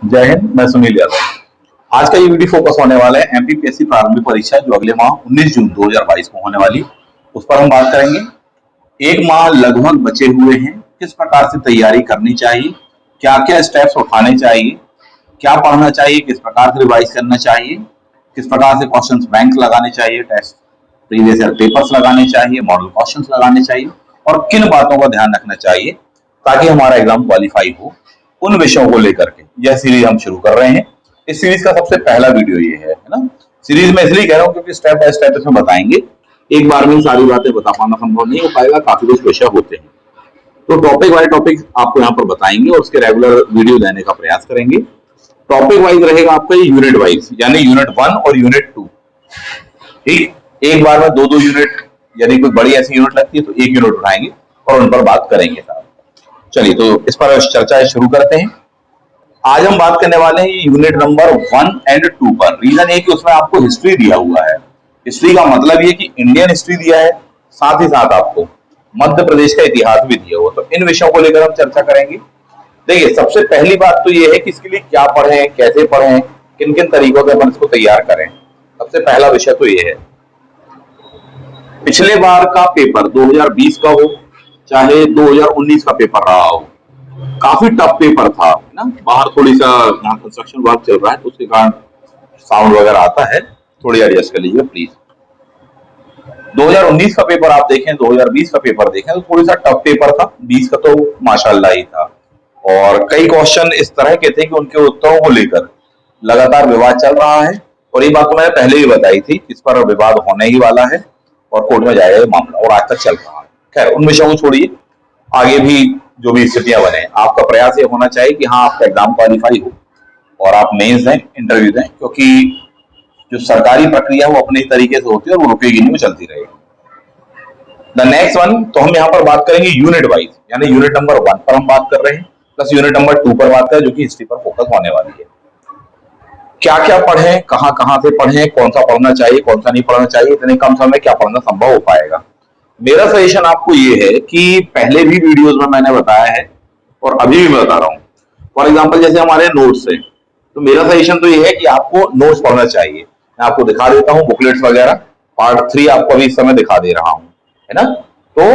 जय हिंद। मैं सुनील यादव। आज का ये वीडियो फोकस होने वाला है एमपीपीएससी प्रारंभिक परीक्षा जो अगले माह 19 जून 2022 को होने वाली, उस पर हम बात करेंगे। एक माह लगभग बचे हुए हैं, किस प्रकार से तैयारी करनी चाहिए, क्या क्या स्टेप्स उठाने चाहिए, क्या पढ़ना चाहिए, किस प्रकार से रिवाइज करना चाहिए, किस प्रकार से क्वेश्चंस बैंक लगाने चाहिए, टेस्ट प्रीवियस ईयर पेपर्स लगाने चाहिए, मॉडल क्वेश्चंस लगाने चाहिए और किन बातों का ध्यान रखना चाहिए ताकि हमारा एग्जाम क्वालिफाई हो, उन विषयों को लेकर के यह सीरीज हम शुरू कर रहे हैं। इस सीरीज का सबसे पहला वीडियो ये है ना। सीरीज में इसलिए कह रहा हूँ क्योंकि स्टेप बाय स्टेप इसमें बताएंगे, एक बार में सारी बातें बता पाना संभव नहीं हो पाएगा, काफी कुछ विषय होते हैं। तो टॉपिक वाइज टॉपिक आपको यहाँ पर बताएंगे और उसके रेगुलर वीडियो देने का प्रयास करेंगे। टॉपिक वाइज रहेगा आपका यूनिट वाइज, यानी यूनिट 1 और यूनिट 2। ठीक, एक बार में दो यूनिट, यदि कोई बड़ी ऐसी यूनिट लगती है तो एक यूनिट उठाएंगे और उन पर बात करेंगे साहब। चलिए तो इस पर चर्चा शुरू करते हैं। आज हम बात करने वाले हैं यूनिट नंबर 1 एंड 2 पर। रीजन ये कि उसमें आपको हिस्ट्री दिया हुआ है। हिस्ट्री का मतलब ये कि इंडियन हिस्ट्री दिया है, साथ ही साथ आपको मध्य प्रदेश का इतिहास भी दिया हुआ। तो इन विषयों को लेकर हम चर्चा करेंगे। देखिए, सबसे पहली बात तो ये है कि इसके लिए क्या पढ़ें, कैसे पढ़ें, किन किन तरीकों से अपन इसको तैयार करें। सबसे पहला विषय तो ये है, पिछले बार का पेपर 2020 का हो चाहे 2019 का पेपर रहा हो, काफी टफ पेपर था ना। बाहर थोड़ी सा यहाँ कंस्ट्रक्शन वर्क चल रहा है, उसके कारण साउंड वगैरह आता है, थोड़ी एडजस्ट कर लीजिए प्लीज। 2019 का पेपर आप देखें, 2020 का पेपर देखें तो थोड़ी सा टफ पेपर था। 20 का तो माशाल्लाह ही था और कई क्वेश्चन इस तरह के थे कि उनके उत्तरों को लेकर लगातार विवाद चल रहा है। और ये बात तो मैंने पहले ही बताई थी, इस पर विवाद होने ही वाला है और कोर्ट में जाएगा ये मामला, और आज तक चल रहा है। खैर, उन विषयों को छोड़िए, आगे भी जो भी स्थितियां बने, आपका प्रयास ये होना चाहिए कि हाँ, आपका एग्जाम क्वालिफाई हो और आप मेंस दें, इंटरव्यू दें, क्योंकि जो सरकारी प्रक्रिया वो अपने तरीके से होती है और वो रुकेगी नहीं, वो चलती रहेगी। द नेक्स्ट वन, तो हम यहाँ पर बात करेंगे यूनिट वाइज, यानी यूनिट नंबर 1 पर हम बात कर रहे हैं, प्लस यूनिट नंबर 2 पर बात करें जो कि हिस्ट्री पर फोकस होने वाली है। क्या क्या पढ़ें, कहाँ कहाँ से पढ़ें, कौन सा पढ़ना चाहिए, कौन सा नहीं पढ़ना चाहिए, इतने कम समय में क्या पढ़ना संभव हो पाएगा। मेरा सजेशन आपको ये है कि पहले भी वीडियोस में मैंने बताया है और अभी भी मैं बता रहा हूँ। फॉर एग्जांपल, जैसे हमारे नोट्स है, तो मेरा सजेशन तो ये है कि आपको नोट्स पढ़ना चाहिए। मैं आपको दिखा देता हूँ बुकलेट्स वगैरह, पार्ट 3 आपको अभी इस समय दिखा दे रहा हूँ, है ना। तो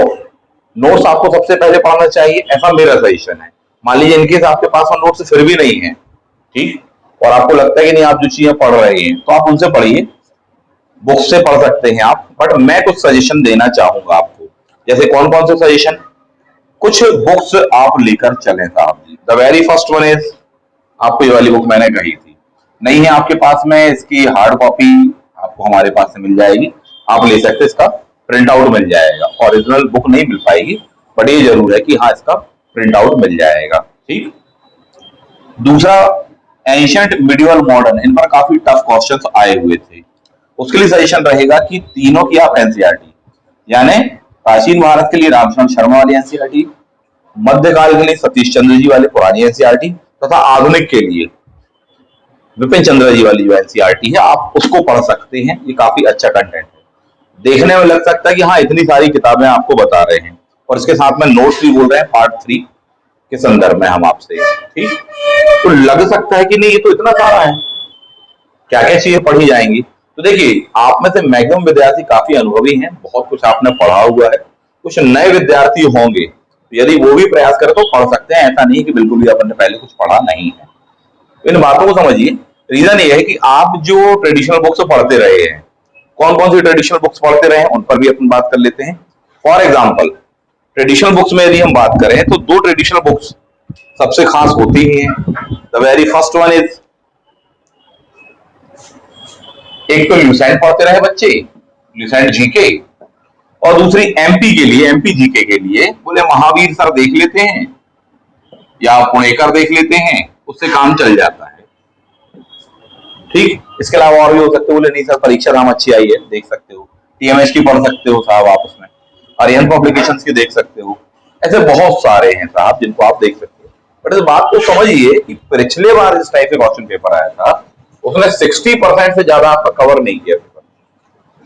नोट्स आपको सबसे पहले पढ़ना चाहिए, ऐसा मेरा सजेशन है। मान लीजिए इनकेस आपके पास नोट्स फिर भी नहीं है, ठीक, और आपको लगता है कि नहीं आप जो चीजें पढ़ रहे हैं तो आप उनसे पढ़िए, बुक से पढ़ सकते हैं आप। बट मैं कुछ सजेशन देना चाहूंगा आपको। जैसे कौन कौन से सजेशन, कुछ बुक्स आप लेकर चलें साहब ji. The very first one is, आपको ये वाली बुक मैंने कही थी, नहीं है आपके पास में, इसकी हार्ड कॉपी आपको हमारे पास से मिल जाएगी, आप ले सकते हैं, इसका प्रिंट आउट मिल जाएगा। ओरिजिनल बुक नहीं मिल पाएगी, बट ये जरूर है कि हाँ, इसका प्रिंट आउट मिल जाएगा। ठीक, दूसरा, एंशिएंट, मिडिवल, मॉडर्न, इन पर काफी टफ क्वेश्चंस आए हुए थे। उसके लिए सजेशन रहेगा कि तीनों की आप एनसीईआरटी, यानी प्राचीन भारत के लिए रामचंद्र शर्मा वाली एनसीईआरटी, मध्यकाल के लिए सतीश चंद्र जी वाली पुरानी एनसीईआरटी, तथा आधुनिक के लिए विपिन चंद्र जी वाली जो एनसीईआरटी है, आप उसको पढ़ सकते हैं। ये काफी अच्छा कंटेंट है, देखने में लग सकता है कि हाँ, इतनी सारी किताबें आपको बता रहे हैं और इसके साथ में नोट्स भी बोल रहे हैं पार्ट 3 के संदर्भ में हम आपसे। ठीक, तो लग सकता है कि नहीं, ये तो इतना सारा है, क्या क्या चीजें पढ़ी जाएंगी। तो देखिए, आप में से मैक्सिमम विद्यार्थी काफी अनुभवी हैं, बहुत कुछ आपने पढ़ा हुआ है। कुछ नए विद्यार्थी होंगे, तो यदि वो भी प्रयास करें तो पढ़ सकते हैं, ऐसा नहीं कि बिल्कुल भी आपने पहले कुछ पढ़ा नहीं है। तो इन बातों को समझिए। रीजन ये है कि आप जो ट्रेडिशनल बुक्स पढ़ते रहे हैं, कौन कौन सी ट्रेडिशनल बुक्स पढ़ते रहे हैं उन पर भी अपन बात कर लेते हैं। फॉर एग्जाम्पल, ट्रेडिशनल बुक्स में यदि हम बात करें तो 2 ट्रेडिशनल बुक्स सबसे खास होती ही हैं। The very first one is, एक तो ल्यूसेंट पढ़ते रहे बच्चे, ल्यूसेंट जीके, और दूसरी एमपी के लिए, एमपी जीके के लिए बोले महावीर सर देख लेते हैं या पुणेकर देख लेते हैं, उससे काम चल जाता है। ठीक, इसके अलावा और भी हो सकते हो, बोले नहीं सर परीक्षा नाम अच्छी आई है, देख सकते हो, टीएमएस की पढ़ सकते हो साहब आप, उसमें आर्यन पब्लिकेशंस की देख सकते हो। ऐसे बहुत सारे हैं साहब जिनको आप देख सकते हो। बट इस बात को समझिए कि पिछले बार जिस टाइप के क्वेश्चन पेपर आया था उसने 60% से ज्यादा आपका कवर नहीं किया पेपर,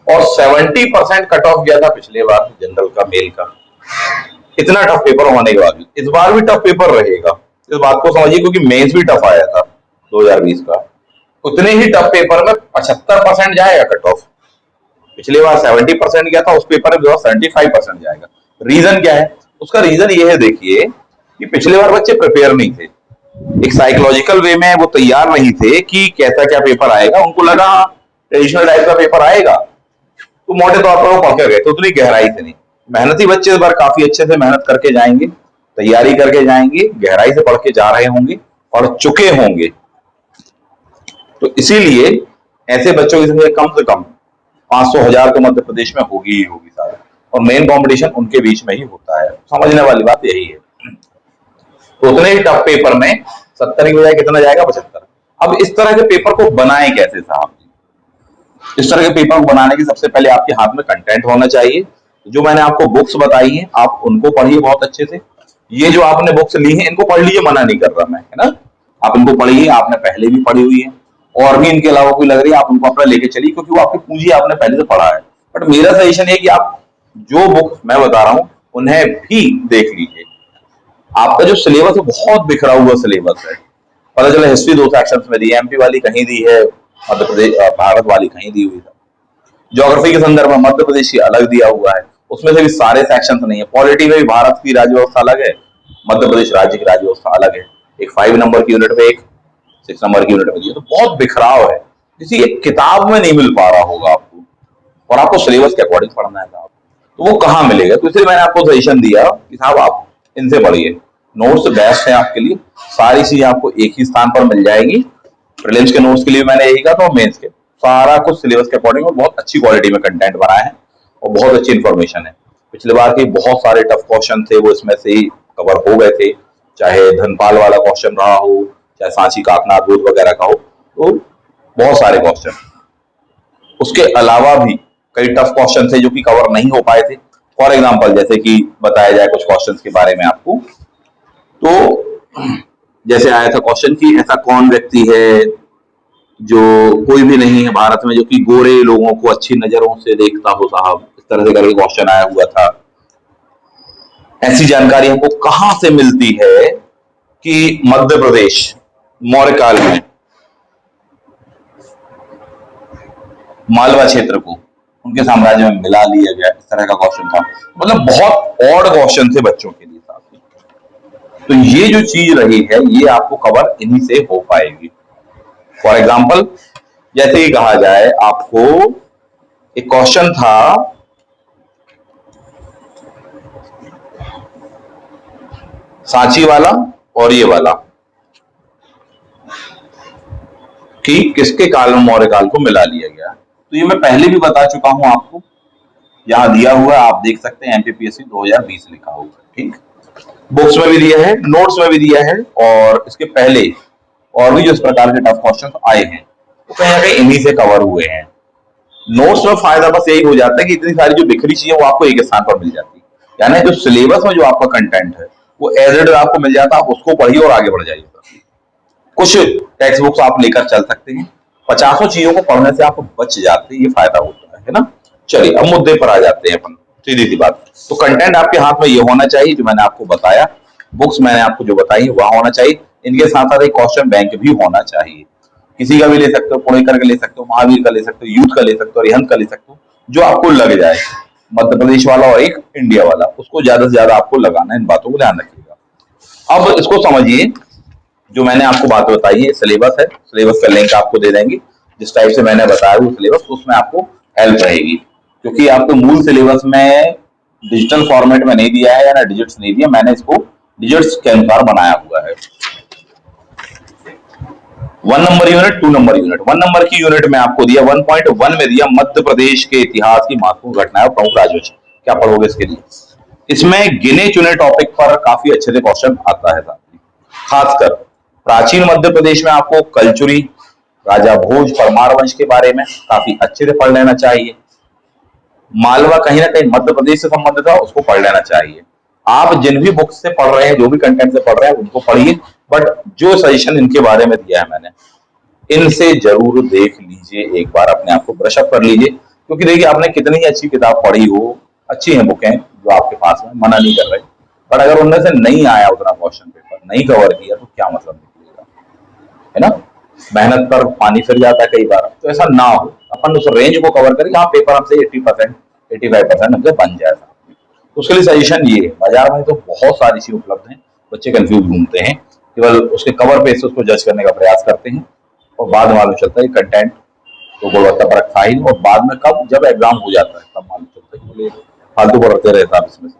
और 70% कट ऑफ गया था पिछले बार जनरल का, मेल का। इतना टफ पेपर होने के बाद इस बार भी टफ पेपर रहेगा, इस बात को समझिए, क्योंकि मेंस भी टफ आया था। 2020 का, उतने ही टफ पेपर में 75% जाएगा कट ऑफ। पिछली बार 70% गया था, उस पेपर में 75% जाएगा। रीजन क्या है उसका? रीजन ये है, देखिए कि पिछली बार बच्चे प्रिपेयर नहीं थे, एक साइकोलॉजिकल वे में वो तैयार नहीं थे कि कैसा क्या पेपर आएगा। उनको लगा ट्रेडिशनल टाइप का पेपर आएगा, तो मोटे तौर पर वो पढ़ के गए, तो उतनी गहराई से नहीं। मेहनती बच्चे इस बार काफी अच्छे से मेहनत करके जाएंगे, तैयारी करके जाएंगे, गहराई से पढ़ के जा रहे होंगे, पढ़ चुके होंगे। तो इसीलिए ऐसे बच्चों की संख्या कम से कम 500,000 तो मध्य प्रदेश में होगी ही होगी सारे, और मेन कंपटीशन उनके बीच में ही होता है। समझने वाली बात यही है। तो उतने ही टफ पेपर में 70 की बजाय कितना जाएगा? 75। अब इस तरह के पेपर को बनाए कैसे साहब? इस तरह के पेपर को बनाने की सबसे पहले आपके हाथ में कंटेंट होना चाहिए। जो मैंने आपको बुक्स बताई हैं, आप उनको पढ़िए बहुत अच्छे से। ये जो आपने बुक्स ली हैं, इनको पढ़ लीजिए, मना नहीं कर रहा मैं, है ना। आप इनको पढ़िए, आपने पहले भी पढ़ी हुई है, और भी इनके अलावा कोई लग रही है आप उनको अपना लेके चलिए, क्योंकि वो आपकी पूंजी आपने पहले से पढ़ा है। बट मेरा सजेशन है कि आप जो बुक मैं बता रहा हूँ उन्हें भी देख लीजिए। आपका जो सिलेबस है बहुत बिखरा हुआ सिलेबस है। पता चला हिस्ट्री 2 सेक्शंस में दी है, एमपी वाली कहीं दी है, मध्य प्रदेश भारत वाली कहीं दी हुई है। ज्योग्राफी के संदर्भ में मध्य प्रदेश की अलग दिया हुआ है, उसमें से भी सारे सेक्शन नहीं है। पॉलिटी में भी भारत की राज्य व्यवस्था अलग है, मध्य प्रदेश राज्य की राज्य व्यवस्था अलग है। एक 5 नंबर की यूनिट में, एक 6 नंबर की यूनिट में दिया, तो बहुत बिखराव है, किसी एक किताब में नहीं मिल पा रहा होगा आपको, और आपको सिलेबस के अकॉर्डिंग पढ़ना है साहब, तो वो कहाँ मिलेगा? तो इसलिए मैंने आपको सजेशन दिया कि साहब आप इनसे पढ़िए, नोट्स बेस्ट है आपके लिए, सारी चीजें आपको एक ही स्थान पर मिल जाएगी। प्रीलिम्स के नोट्स के लिए मैंने यही कहा था, मेंस के सारा कुछ सिलेबस के अकॉर्डिंग और बहुत अच्छी क्वालिटी में कंटेंट बनाया है, और बहुत अच्छी इन्फॉर्मेशन है। पिछले बार के बहुत सारे टफ क्वेश्चन थे, वो इसमें से ही कवर हो गए थे, चाहे धनपाल वाला क्वेश्चन रहा हो, चाहे सांची काकनाथ दूध वगैरह का हो, तो बहुत सारे क्वेश्चन। उसके अलावा भी कई टफ क्वेश्चन थे जो कि कवर नहीं हो पाए थे। फॉर एग्जाम्पल, जैसे कि बताया जाए कुछ क्वेश्चन के बारे में आपको, तो जैसे आया था क्वेश्चन कि ऐसा कौन व्यक्ति है जो कोई भी नहीं है भारत में जो कि गोरे लोगों को अच्छी नजरों से देखता हो साहब, इस तरह से करके क्वेश्चन आया हुआ था। ऐसी जानकारी हमको कहां से मिलती है कि मध्य प्रदेश मौर्य काल में मालवा क्षेत्र को उनके साम्राज्य में मिला लिया गया, इस तरह का क्वेश्चन था। मतलब बहुत ऑड क्वेश्चन थे बच्चों के लिए साहब। तो ये जो चीज रही है, ये आपको कवर इन्हीं से हो पाएगी। फॉर एग्जाम्पल, जैसे ही कहा जाए आपको, एक क्वेश्चन था सांची वाला और ये वाला, कि किसके काल में मौर्य काल को मिला लिया गया। तो ये मैं पहले भी बता चुका हूं आपको, यहां दिया हुआ है, आप देख सकते हैं, एमपीपीएससी 2020 लिखा हुआ है, ठीक। बुक्स में भी दिया है, नोट्स में भी दिया है, और इसके पहले और भी जो इस प्रकार के टफ क्वेश्चन आए हैं वो कहीं ना कहीं इन्हीं से कवर हुए हैं। नोट्स में फायदा बस यही हो जाता है कि इतनी सारी जो बिखरी चीजें वो आपको एक स्थान पर मिल जाती है, यानी जो सिलेबस में जो आपका कंटेंट है वो एज इट इज आपको मिल जाता है, आप उसको पढ़िए और आगे बढ़ जाइए। कुछ टेक्स्ट बुक्स आप लेकर चल सकते हैं, 50 चीजों को पढ़ने से आप बच जाते हैं, ये फायदा होता है ना। चलिए अब मुद्दे पर आ जाते हैं अपन, सीधी सी बात। तो कंटेंट आपके हाथ में ये होना चाहिए जो मैंने आपको बताया, बुक्स मैंने आपको जो बताई वहां होना चाहिए। इनके साथ साथ एक क्वेश्चन बैंक भी होना चाहिए, किसी का भी ले सकते हो, पुणेकर का ले सकते हो, महावीर का ले सकते हो, यूथ का ले सकते हो, रिहंत का ले सकते हो, जो आपको लग जाए। मध्य प्रदेश वाला और एक इंडिया वाला, उसको ज्यादा से ज्यादा आपको लगाना है। इन बातों को ध्यान रखिएगा। अब इसको समझिए, जो मैंने आपको बात बताई है, सिलेबस है, सिलेबस का लिंक आपको दे देंगे। जिस टाइप से मैंने बताया वो सिलेबस, उसमें आपको हेल्प रहेगी, क्योंकि आपको मूल सिलेबस में डिजिटल फॉर्मेट में नहीं दिया है या ना डिजिट्स नहीं दिया, मैंने इसको डिजिट्स के अनुसार बनाया हुआ है। 1 number unit, 2 number unit. 1 number की यूनिट में आपको दिया 1.1 में दिया मध्य प्रदेश के इतिहास की महत्वपूर्ण घटनाएं और प्रमुख राजवंश। क्या पढ़ोगे इसके लिए? इसमें गिने चुने टॉपिक पर काफी अच्छे से क्वेश्चन आता है, खासकर प्राचीन मध्य प्रदेश में आपको कलचुरी, राजा भोज, परमार वंश के बारे में काफी अच्छे से पढ़ लेना चाहिए। मालवा कहीं ना कहीं मध्य प्रदेश से संबंधित था, उसको पढ़ लेना चाहिए। आप जिन भी बुक से पढ़ रहे हैं, जो भी कंटेंट से पढ़ रहे हैं, उनको पढ़िए, बट जो सजेशन इनके बारे में दिया है मैंने, इनसे जरूर देख लीजिए, एक बार अपने आप को ब्रश अप कर लीजिए। क्योंकि देखिए, आपने कितनी ही अच्छी किताब पढ़ी हो, अच्छी है बुकें जो आपके पास में, मना नहीं कर रहे, पर अगर उनमें से नहीं आया उतना क्वेश्चन पेपर, नहीं कवर किया, तो क्या मतलब निकलेगा, है ना। मेहनत पर पानी फिर जाता है कई बार, तो ऐसा ना हो, अपन उस रेंज को कवर करें जहाँ पेपर हमसे 80% 85% हमसे बन जाए। तो उसके लिए सजेशन ये है, बाजार में तो बहुत सारी चीजें उपलब्ध हैं, बच्चे कंफ्यूज घूमते हैं, केवल उसके कवर पे से उसको जज करने का प्रयास करते हैं, और बाद में मालूम चलता है कंटेंट तो गुणवत्ता परक था ही, और बाद में कब जब एग्जाम हो जाता है तब मालूम चलता है कि बोले फालतू पढ़ते रहता है इसमें से।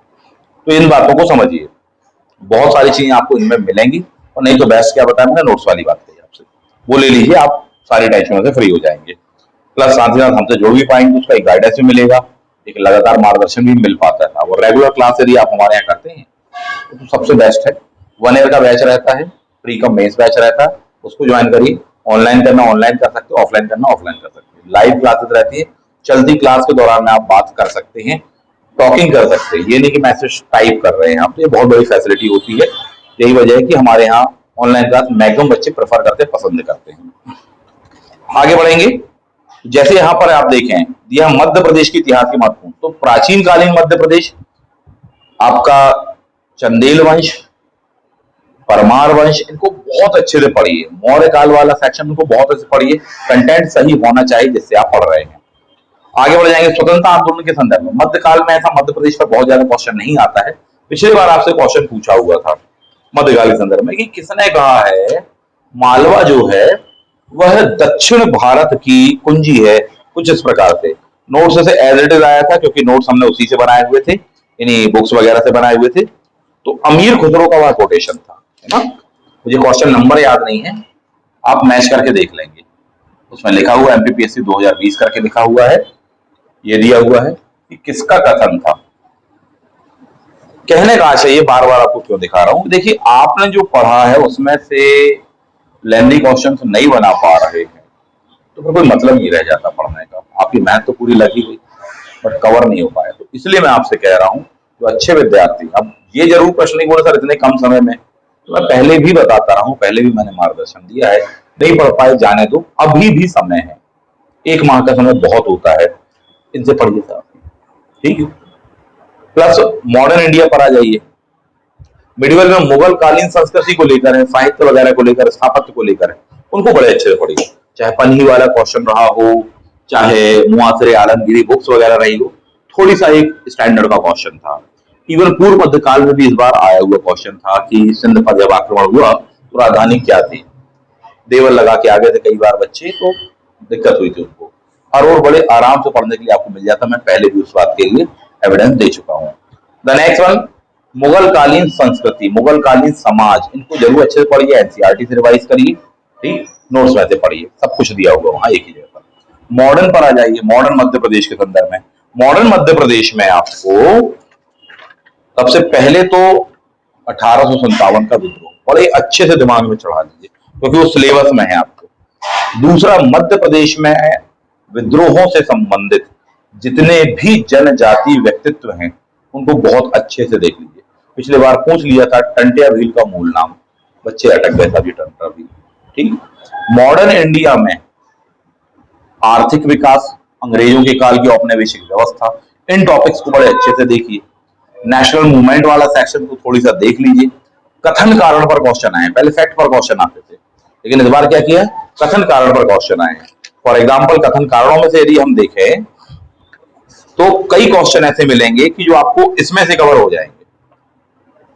तो इन बातों को समझिए, बहुत सारी चीजें आपको इनमें मिलेंगी, और नहीं तो बेस्ट क्या बताया मैंने, नोट्स वाली बात कही आपसे, वो ले लीजिए, आप सारी टेंशनों से फ्री हो जाएंगे। प्लस साथ ही साथ हमसे जुड़ भी पाएंगे, उसका एक गाइडेंस भी मिलेगा, एक लगातार मार्गदर्शन भी मिल पाता है। और रेगुलर क्लास यदि आप हमारे यहाँ करते हैं तो सबसे बेस्ट है, 1 ईयर का बैच रहता है, प्री का मेंस बैच रहता है, उसको ज्वाइन करिए। ऑनलाइन करना ऑनलाइन कर सकते हो, ऑफलाइन करना ऑफलाइन कर सकते हैं। लाइव क्लासेस रहती है, चलती क्लास के दौरान में आप बात कर सकते हैं, टॉकिंग कर सकते हैं, ये नहीं कि मैसेज टाइप कर रहे हैं आप, तो ये बहुत बड़ी फैसिलिटी होती है। यही वजह है कि हमारे यहाँ ऑनलाइन क्लास मैक्सिमम बच्चे प्रेफर करते हैं, पसंद करते हैं। आगे बढ़ेंगे, जैसे यहाँ पर आप देखें दिया मध्य प्रदेश के इतिहास के महत्वपूर्ण, तो प्राचीन कालीन मध्य प्रदेश आपका चंदेल वंश, परमार वंश, इनको बहुत अच्छे से पढ़िए। मौर्य काल वाला सेक्शन इनको बहुत अच्छे से पढ़िए, कंटेंट सही होना चाहिए जिससे आप पढ़ रहे हैं। आगे बढ़ जाएंगे, स्वतंत्रता आंदोलन के संदर्भ में मध्यकाल में ऐसा मध्य प्रदेश पर बहुत ज्यादा क्वेश्चन नहीं आता है। पिछली बार आपसे क्वेश्चन पूछा हुआ था मध्यकाल के संदर्भ में कि किसने कहा है मालवा जो है वह दक्षिण भारत की कुंजी है, कुछ इस प्रकार से। नोट्स से एज इट इज आया था, क्योंकि नोट्स हमने उसी से बनाए हुए थे, इन्हीं बुक्स वगैरह से बनाए हुए थे। तो अमीर खुसरो का वह कोटेशन था, है ना। मुझे क्वेश्चन नंबर याद नहीं है, आप मैच करके देख लेंगे, उसमें लिखा हुआ एमपीपीएससी 2020 करके लिखा हुआ है, ये दिया हुआ है कि किसका कथन था। कहने का आशय ये बार बार आपको क्यों दिखा रहा हूं, देखिए आपने जो पढ़ा है उसमें से लेंदी क्वेश्चन नहीं बना पा रहे हैं तो फिर कोई मतलब नहीं रह जाता पढ़ने का। आपकी मेहनत तो पूरी लगी हुई बट कवर नहीं हो पाया, तो इसलिए मैं आपसे कह रहा हूं जो अच्छे विद्यार्थी, अब ये जरूर प्रश्न नहीं बोले सर इतने कम समय में, तो मैं पहले भी बताता रहा हूं, पहले भी मैंने मार्गदर्शन दिया है, नहीं पढ़ पाए जाने दो, अभी भी समय है, 1 माह का समय बहुत होता है, इनसे पढ़िए साहब, ठीक है। प्लस मॉडर्न इंडिया पर आ जाइए, मिडिवल में मुगल कालीन संस्कृति को लेकर है, साहित्य वगैरह को लेकर, स्थापत्य को लेकर है, उनको बड़े अच्छे से पढ़िए, चाहे पन्ही वाला क्वेश्चन रहा हो, चाहे मुआसरे आलमगीरी बुक्स वगैरह रही हो, थोड़ी सा एक स्टैंडर्ड का क्वेश्चन था। इवन पूर्व मध्यकाल में भी इस बार आया हुआ क्वेश्चन था कि सिंध पर जब आक्रमण हुआ तो राजधानी क्या थी, देवल लगा के आ गए थे कई बार बच्चे, तो दिक्कत हुई थी उनको, और बड़े आराम से पढ़ने के लिए आपको मिल जाता, मैं पहले भी उस बात के लिए एविडेंस दे चुका हूँ। द नेक्स्ट वन, मुगल कालीन संस्कृति, मुगल कालीन समाज, इनको जरूर अच्छे से पढ़िए, एनसीईआरटी से रिवाइज करिए, ठीक, नोट्स में से पढ़िए, सब कुछ दिया हुआ वहां एक ही जगह पर। मॉडर्न पर आ जाइए, मॉडर्न मध्य प्रदेश के संदर्भ में, मॉडर्न मध्य प्रदेश में आपको सबसे पहले तो 1857 का विद्रोह बड़े अच्छे से दिमाग में चढ़ा लीजिए, क्योंकि वो सिलेबस में है आपको। दूसरा, मध्य प्रदेश में विद्रोहों से संबंधित जितने भी जनजाति व्यक्तित्व हैं उनको बहुत अच्छे से देख लीजिए। पिछले बार पूछ लिया था टंटिया भील का मूल नाम, बच्चे अटक गए था टंटा भील, ठीक। मॉडर्न इंडिया में आर्थिक विकास, अंग्रेजों के काल की औपनिवेशिक व्यवस्था, इन टॉपिक्स को बड़े अच्छे से देखिए। नेशनल मूवमेंट वाला सेक्शन को थोड़ी सा देख लीजिए। कथन कारण पर क्वेश्चन आए, पहले फैक्ट पर क्वेश्चन आते थे, लेकिन इस बार क्या किया, कथन कारण पर क्वेश्चन आए। फॉर एग्जाम्पल कथन कारणों में से यदि हम देखें तो कई क्वेश्चन ऐसे मिलेंगे कि जो आपको इसमें से कवर हो जाएंगे,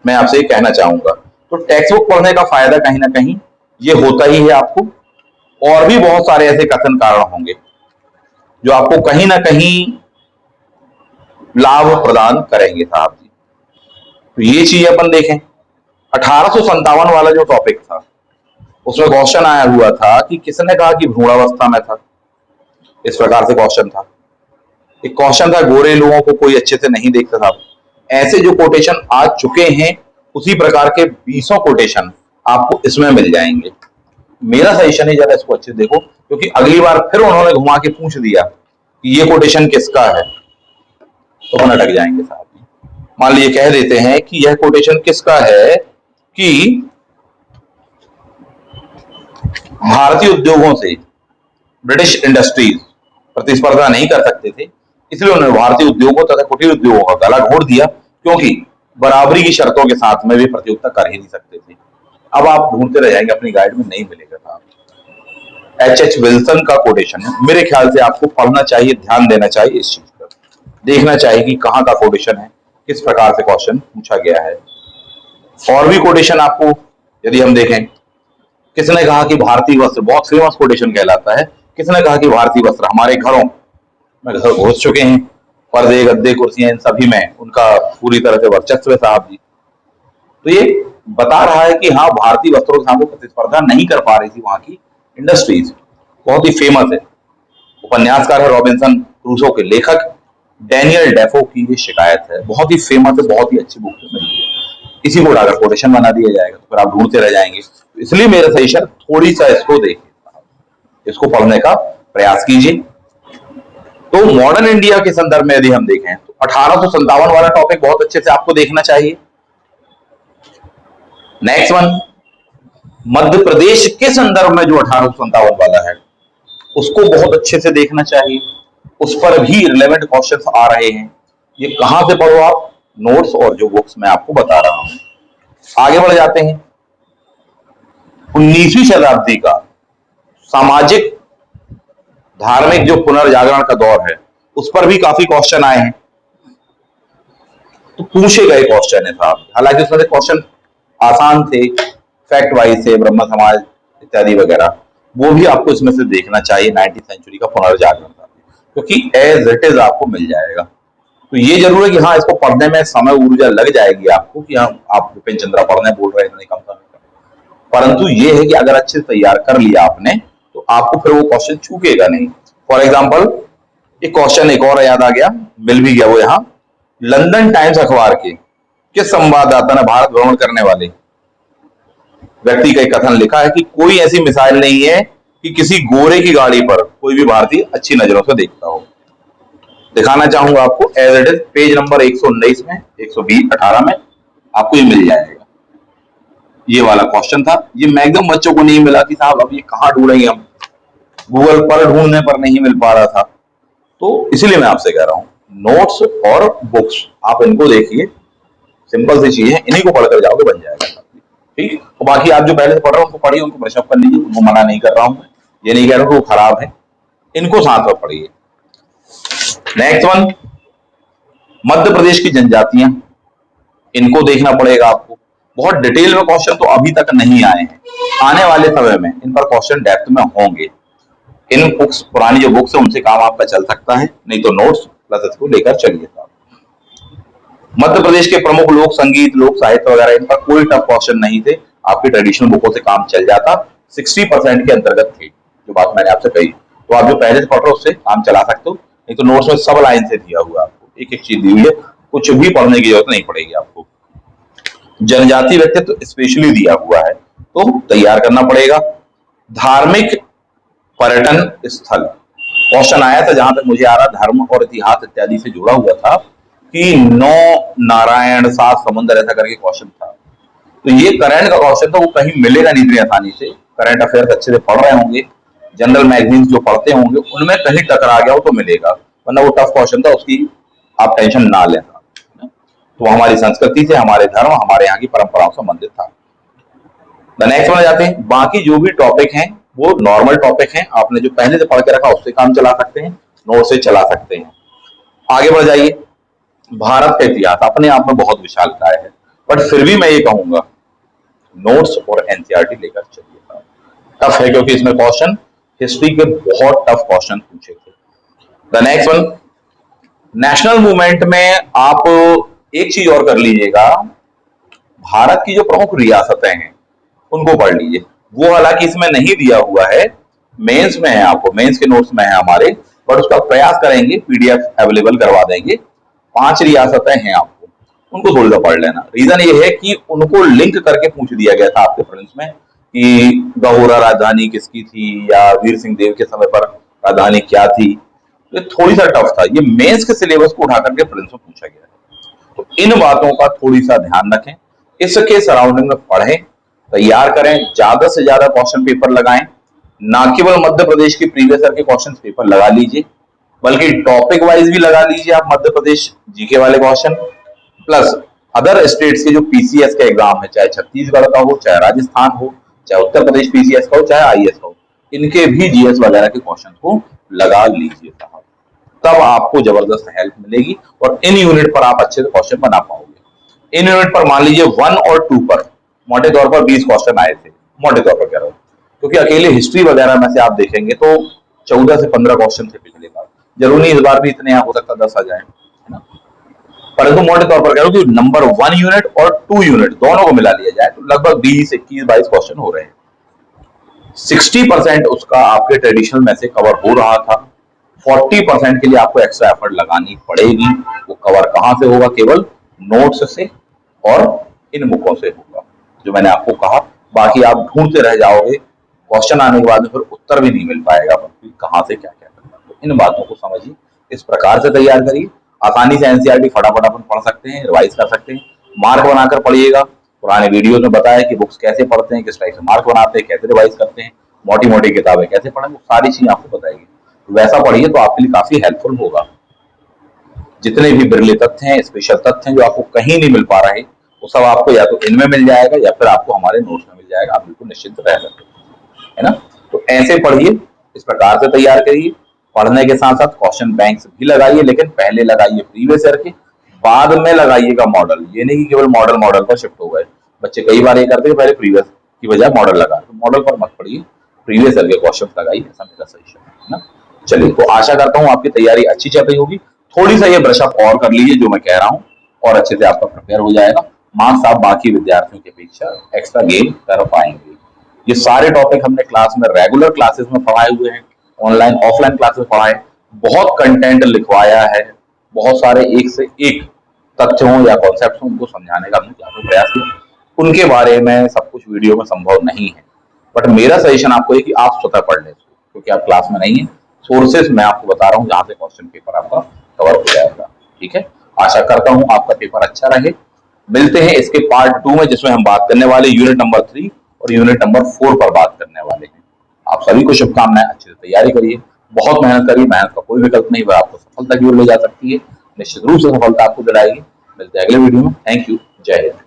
मैं आपसे ये कहना चाहूंगा। तो टेक्स्ट बुक पढ़ने का फायदा कहीं ना कहीं ये होता ही है आपको, और भी बहुत सारे ऐसे कथन कारण होंगे जो आपको कहीं ना कहीं लाभ प्रदान करेंगे साहब जी। तो ये चीज अपन देखें, 1857 वाला जो टॉपिक था उसमें क्वेश्चन आया हुआ था कि किसने कहा कि भ्रूणावस्था में था, इस प्रकार से क्वेश्चन था। एक क्वेश्चन था गोरे लोगों को कोई अच्छे से नहीं देखता था। ऐसे जो कोटेशन आ चुके हैं उसी प्रकार के 20 कोटेशन आपको इसमें मिल जाएंगे। मेरा सजेशन है जरा इसको अच्छे से देखो, क्योंकि अगली बार फिर उन्होंने घुमा के पूछ दिया कि ये कोटेशन किसका है, तो अपन अटक जाएंगे साहब। मान लीजिए कह देते हैं कि यह कोटेशन किसका है कि भारतीय उद्योगों से ब्रिटिश इंडस्ट्रीज प्रतिस्पर्धा नहीं कर सकते थे, इसलिए उन्होंने भारतीय उद्योगों तथा कुटीर उद्योगों का गला घोट दिया, क्योंकि बराबरी की शर्तों के साथ में भी प्रतियोगिता कर ही नहीं सकते थे। अब आप ढूंढते रह जाएंगे, अपनी गाइड में नहीं मिलेगा साहब। H.H. विल्सन का कोटेशन है। मेरे ख्याल से आपको पढ़ना चाहिए, ध्यान देना चाहिए इस चीज पर, देखना चाहिए कि कहाँ का कोटेशन है, किस प्रकार से क्वेश्चन पूछा गया है। और भी कोटेशन आपको यदि हम देखें, किसने कहा कि भारतीय वस्त्र, बहुत फेमस कोटेशन कहलाता है, किसने कहा कि भारतीय वस्त्र हमारे घरों में घर घुस चुके हैं, पर्दे गद्दे कुर्सियां इन सभी में उनका पूरी तरह से वर्चस्व है साहब जी। तो ये बता रहा है कि हाँ, भारतीय वस्त्रों के सामने प्रतिस्पर्धा नहीं कर पा रही थी वहां की इंडस्ट्रीज। बहुत ही फेमस है, उपन्यासकार है रॉबिन्सन क्रूसो के लेखक डैनियल डेफो की ये शिकायत है, बहुत ही फेमस है, बहुत ही अच्छी बुक मिली है। इसी को अगर कोटेशन बना दिया जाएगा तो फिर आप ढूंढते रह जाएंगे। इसलिए मेरा सजेशन थोड़ी सा इसको देखिए, इसको पढ़ने का प्रयास कीजिए। तो मॉडर्न इंडिया के संदर्भ में यदि हम देखें तो 1857 वाला टॉपिक बहुत अच्छे से आपको देखना चाहिए। नेक्स्ट वन, मध्य प्रदेश के संदर्भ में जो 1857 वाला है उसको बहुत अच्छे से देखना चाहिए, उस पर भी रिलेवेंट क्वेश्चंस आ रहे हैं। ये कहां से पढ़ो आप, नोट्स और जो बुक्स मैं आपको बता रहा हूं। आगे बढ़ जाते हैं, 19वीं शताब्दी का सामाजिक धार्मिक जो पुनर्जागरण का दौर है उस पर भी काफी क्वेश्चन आए हैं। तो पूछे गए क्वेश्चन है साहब, हालांकि उसमें से क्वेश्चन आसान थे, फैक्ट वाइज थे, ब्रह्म समाज इत्यादि वगैरह, वो भी आपको इसमें से देखना चाहिए। 19वीं सेंचुरी का पुनर्जागरण था, क्योंकि एज इट इज आपको मिल जाएगा। तो ये जरूर है कि हाँ, इसको पढ़ने में समय ऊर्जा लग जाएगी आपको, कि हाँ आप विपिन चंद्रा पढ़ने बोल रहे हैं इतने कम समय में, परंतु ये है कि अगर अच्छे से तैयार कर लिया आपने तो आपको फिर वो क्वेश्चन चूकेगा नहीं। फॉर एग्जाम्पल एक क्वेश्चन एक और याद आ गया, मिल भी गया वो यहाँ, लंदन टाइम्स अखबार के किस संवाददाता ने भारत भ्रमण करने वाले व्यक्ति का एक कथन लिखा है कि कोई ऐसी मिसाल नहीं है कि किसी गोरे की गाड़ी पर कोई भी भारतीय अच्छी नजरों से देखता हो। दिखाना चाहूंगा आपको as it is, page number 119 में, 120 18 में आपको ये मिल जाएगा। ये वाला क्वेश्चन था, ये मैक्सिमम बच्चों को नहीं मिला कि साहब अब ये कहाँ ढूंढेंगे हम, गूगल पर ढूंढने पर नहीं मिल पा रहा था। तो इसलिए मैं आपसे कह रहा हूँ, नोट्स और बुक्स आप इनको देखिए, सिंपल सी चीज है, इन्हीं को पढ़कर जाओगे बन जाएगा, ठीक। तो बाकी आप जो पहले से पढ़ रहे हो उनको पढ़िए, उनको ब्रशअप कर लीजिए, उनको मना नहीं कर रहा हूं, ये नहीं कह रहा हूं कि वो खराब है, इनको साथ में पढ़िए। नेक्स्ट वन, मध्य प्रदेश की जनजातियां, इनको देखना पड़ेगा आपको। बहुत डिटेल में क्वेश्चन तो अभी तक नहीं आए हैं, आने वाले समय में इन पर क्वेश्चन डेप्थ में होंगे। इन बुक्स, पुरानी जो बुक्स है उनसे काम आपका चल सकता है, नहीं तो नोट्स प्लस इसको लेकर चलिए साहब। मध्य प्रदेश के प्रमुख लोक संगीत, लोक साहित्य वगैरह, इन पर कोई टफ क्वेश्चन नहीं थे, आपकी ट्रेडिशनल बुकों से काम चल जाता, 60% के अंतर्गत थी जो बात मैंने आपसे कही। तो आप जो पहले से पढ़ रहे हो उससे काम चला सकते हो, नहीं तो नोट्स में सब लाइन से दिया हुआ आपको, एक एक चीज दी हुई है, कुछ भी पढ़ने की जरूरत नहीं पड़ेगी आपको। जनजाति व्यक्तित्व तो स्पेशली दिया हुआ है, तो तैयार करना पड़ेगा। धार्मिक पर्यटन स्थल क्वेश्चन आया था, जहां तक मुझे आ रहा, धर्म और इतिहास इत्यादि से जुड़ा हुआ था कि 9 नारायण 7 समुद्र ऐसा करके क्वेश्चन था। तो ये करंट का क्वेश्चन था, वो कहीं मिलेगा नहीं इतनी आसानी से। करंट अफेयर्स अच्छे से पढ़ रहे होंगे, जनरल मैगजीन जो पढ़ते होंगे उनमें कहीं टकरा गया हो तो मिलेगा, वरना वो टफ क्वेश्चन था, उसकी आप टेंशन ना लेना। तो हमारी संस्कृति से, हमारे धर्म, हमारे यहाँ की परंपराओं से संबंधित था। नेक्स्ट में जाते हैं, बाकी जो भी टॉपिक हैं वो नॉर्मल टॉपिक हैं, आपने जो पहले से पढ़ के रखा उससे काम चला सकते हैं, नोट से चला सकते हैं। आगे बढ़ जाइए, भारत का इतिहास अपने आप में बहुत विशालकाय है, बट फिर भी मैं ये कहूंगा नोट्स और एनसीईआरटी लेकर चलिए। टफ है क्योंकि इसमें क्वेश्चन हिस्ट्री के बहुत टफ क्वेश्चन पूछे थे। The next one, national movement में आप एक चीज और कर लीजिएगा, भारत की जो प्रमुख रियासतें हैं उनको पढ़ लीजिए। वो हालांकि इसमें नहीं दिया हुआ है, मेंस में है, आपको मेंस के नोट्स में है हमारे, बट उसका प्रयास करेंगे, पीडीएफ अवेलेबल करवा देंगे। 5 रियासतें हैं, आपको उनको थोड़ा सा पढ़ लेना। रीजन ये है कि उनको लिंक करके पूछ दिया गया था आपके प्रिलिम्स में कि गहोरा राजधानी किसकी थी, या वीर सिंह देव के समय पर राजधानी क्या थी। ये थोड़ी सा टफ था, ये मेंस के सिलेबस को उठा करके प्रिलिम्स में पूछा गया है। तो इन बातों का थोड़ी सा ध्यान रखें, इसके सराउंडिंग में पढ़ें, तैयार करें, ज्यादा से ज्यादा क्वेश्चन पेपर लगाएं। ना केवल मध्य प्रदेश के प्रीवियस ईयर के क्वेश्चन पेपर लगा लीजिए, बल्कि टॉपिक वाइज भी लगा लीजिए आप मध्य प्रदेश जीके वाले क्वेश्चन, प्लस अदर स्टेट्स के जो पीसीएस के एग्जाम है, चाहे छत्तीसगढ़ का हो, चाहे राजस्थान हो, चाहे उत्तर प्रदेश पीसीएस का हो, चाहे आईएएस का हो, इनके भी जीएस वगैरह के क्वेश्चन को लगा लीजिए साहब, तब आपको जबरदस्त हेल्प मिलेगी और इन यूनिट पर आप अच्छे से क्वेश्चन बना पाओगे। इन यूनिट पर मान लीजिए 1 और 2 पर मोटे तौर पर 20 क्वेश्चन आए थे, मोटे तौर पर कह रहा हूँ, क्योंकि अकेले हिस्ट्री वगैरह में से आप देखेंगे तो 14 से 15 क्वेश्चन थे पिछले बार, जरूरी इस बार भी इतने हो सकता 10 आ जाए, है ना। परंतु मोटे तौर पर कह रहा हूँ कि नंबर 1 यूनिट और 2 यूनिट दोनों को मिला लिया जाए तो लगभग 20, 21, 22 क्वेश्चन हो रहे हैं। 60% उसका आपके ट्रेडिशनल में से कवर हो रहा था, 40% के लिए आपको एक्स्ट्रा एफर्ट लगानी पड़ेगी। वो कवर कहां से होगा? केवल नोट्स से और इन बुकों से होगा जो मैंने आपको कहा। बाकी आप ढूंढते रह जाओगे, क्वेश्चन आने के बाद में फिर उत्तर भी नहीं मिल पाएगा कहां से क्या क्या करना। तो इन बातों को समझिए, इस प्रकार से तैयार करिए। आसानी से एनसीईआरटी फटाफट अपन पढ़ सकते हैं, रिवाइज कर सकते हैं, मार्क बनाकर पढ़िएगा। पुराने वीडियोस में बताया कि बुक्स कैसे पढ़ते हैं, किस टाइप से मार्क बनाते हैं, कैसे रिवाइज करते हैं, मोटी मोटी किताबें कैसे पढ़ें, वो सारी चीजें आपको बताएगी। वैसा पढ़िए तो आपके लिए काफी हेल्पफुल होगा। जितने भी बिरले तथ्य हैं, स्पेशल तथ्य हैं जो आपको कहीं नहीं मिल पा रहे, वो सब आपको या तो इनमें मिल जाएगा या फिर आपको हमारे नोट्स में मिल जाएगा। आप बिल्कुल निश्चिंत रह सकते हैं, है ना। तो ऐसे पढ़िए, इस प्रकार से तैयार करिए। पढ़ने के साथ साथ क्वेश्चन बैंक्स भी लगाइए, लेकिन पहले लगाइए प्रीवियस ईयर के, बाद में लगाइएगा मॉडल। ये नहीं कि केवल मॉडल पर शिफ्ट हो गए। बच्चे कई बार ये करते हैं पहले प्रीवियस की बजाय मॉडल लगा, तो मॉडल पर मत पढ़िए, प्रीवियस ईयर के क्वेश्चन लगाइए, ऐसा मेरा सजेशन है ना। चलिए, तो आशा करता हूँ आपकी तैयारी अच्छी चल रही होगी। थोड़ी सा ये ब्रशअप और कर लीजिए जो मैं कह रहा हूँ, और अच्छे से आपका प्रिपेयर हो जाएगा। मार्क्स आप बाकी विद्यार्थियों की अपेक्षा एक्स्ट्रा गेन कर पाएंगे। ये सारे टॉपिक हमने क्लास में, रेगुलर क्लासेस में पढ़ाए हुए हैं, ऑनलाइन ऑफलाइन क्लासेस पढ़ाए, बहुत कंटेंट लिखवाया है, बहुत सारे एक से एक तथ्य हो या कॉन्सेप्ट हो उनको समझाने का हमने क्लास प्रयास किया। उनके बारे में सब कुछ वीडियो में संभव नहीं है, बट मेरा सजेशन आपको है कि आप स्वतः पढ़ लें, क्योंकि आप क्लास में नहीं है। सोर्सेस मैं आपको बता रहा हूँ जहां से क्वेश्चन पेपर आपका कवर हो जाएगा। ठीक है, आशा करता हूँ आपका पेपर अच्छा रहे। मिलते हैं इसके पार्ट 2 में, जिसमें हम बात करने वाले यूनिट नंबर 3 और यूनिट नंबर 4 पर बात करने वाले हैं। आप सभी को शुभकामनाएं, अच्छे से तैयारी करिए, बहुत मेहनत करिए। मेहनत का कोई विकल्प नहीं, वह आपको सफलता की ओर ले जा सकती है, निश्चित रूप से सफलता आपको दिलाएगी। मिलते हैं अगले वीडियो में। थैंक यू, जय हिंद।